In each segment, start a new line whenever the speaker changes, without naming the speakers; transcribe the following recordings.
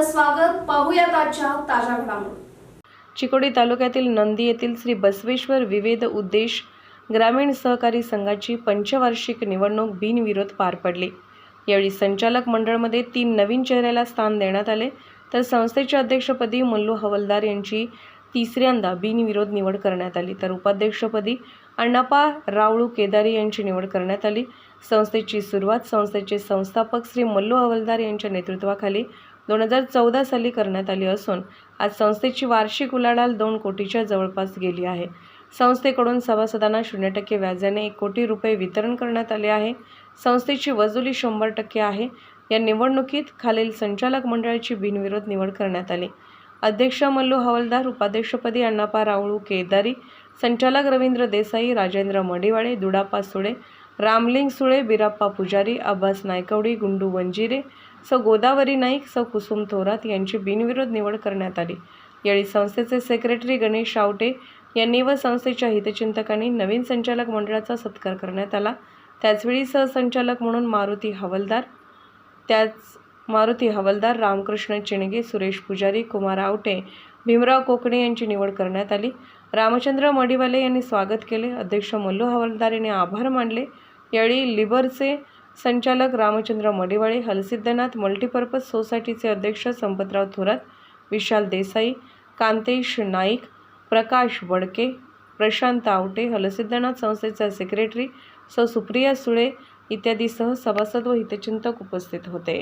आपलं स्वागत. पाहूयात आजच्या ताज्या घडामोडी.
चिकोडी तालुक्यातील नंदी येथील श्री बसवेश्वर विविध उद्देश ग्रामीण सहकारी संघाची पंचवार्षिक निवडणूक बिनविरोध पार पडली. यावेळी संचालक मंडळामध्ये 3 नवीन चेहऱ्याला स्थान देण्यात आले, तर संस्थेच्या अध्यक्षपदी मल्लू हवलदार यांची तिसऱ्यांदा बिनविरोध निवड करण्यात आली, तर उपाध्यक्षपदी अण्णाप्पा रावळू केदारी यांची निवड करण्यात आली. संस्थेची सुरुवात संस्थेचे संस्थापक श्री मल्लू हवलदार यांच्या नेतृत्वाखाली 2014 साली करण्यात आली असून आज संस्थेची वार्षिक उलाढाल 2 कोटीच्या जवळपास गेली आहे. संस्थेकडून सभासदांना 0% व्याजाने 1 कोटी रुपये वितरण करण्यात आले आहे. संस्थेची वजुली 100% आहे. या निवडणुकीत खालील संचालक मंडळाची बिनविरोध निवड करण्यात आली. अध्यक्ष मल्लू हवलदार, उपाध्यक्षपदी अण्णाप्पा रावळू केदारी, संचालक रवींद्र देसाई, राजेंद्र मडिवाळे, दुडाप्पा सुळे, रामलिंग सुळे, बिराप्पा पुजारी, अब्बास नायकवडी, गुंडू वंजिरे, सौ गोदावरी नाईक, सौ कुसुम थोरात यांची बिनविरोध निवड करण्यात आली. यावेळी संस्थेचे सेक्रेटरी गणेश शावटे यांनी व संस्थेच्या हितचिंतकांनी नवीन संचालक मंडळाचा सत्कार करण्यात आला. त्याचवेळी सहसंचालक म्हणून मारुती हवलदार, रामकृष्ण चिणगे, सुरेश पुजारी, कुमार आवटे, भीमराव कोकणे यांची निवड करण्यात आली. रामचंद्र मडिवाले यांनी स्वागत केले. अध्यक्ष मल्लू हवलदार यांनी आभार मानले. यावेळी लिबरचे संचालक रामचंद्र मडिवाळे, हलसिद्धनाथ मल्टीपर्पज सोसायटीचे अध्यक्ष संपतराव थोरात, विशाल देसाई, कांतेश नाईक, प्रकाश वडके, प्रशांत आवटे, हलसिद्धनाथ संस्थेचा सेक्रेटरी सौ सुप्रिया सुळे इत्यादी सह सभासद व हितचिंतक उपस्थित होते.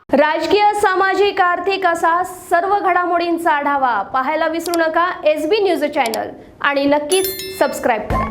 राजकीय, सामाजिक, आर्थिक असा सर्व घडामोडींचा आढावा पाहायला विसरू नका SB न्यूज चॅनल आणि नक्कीच सबस्क्राईब करा.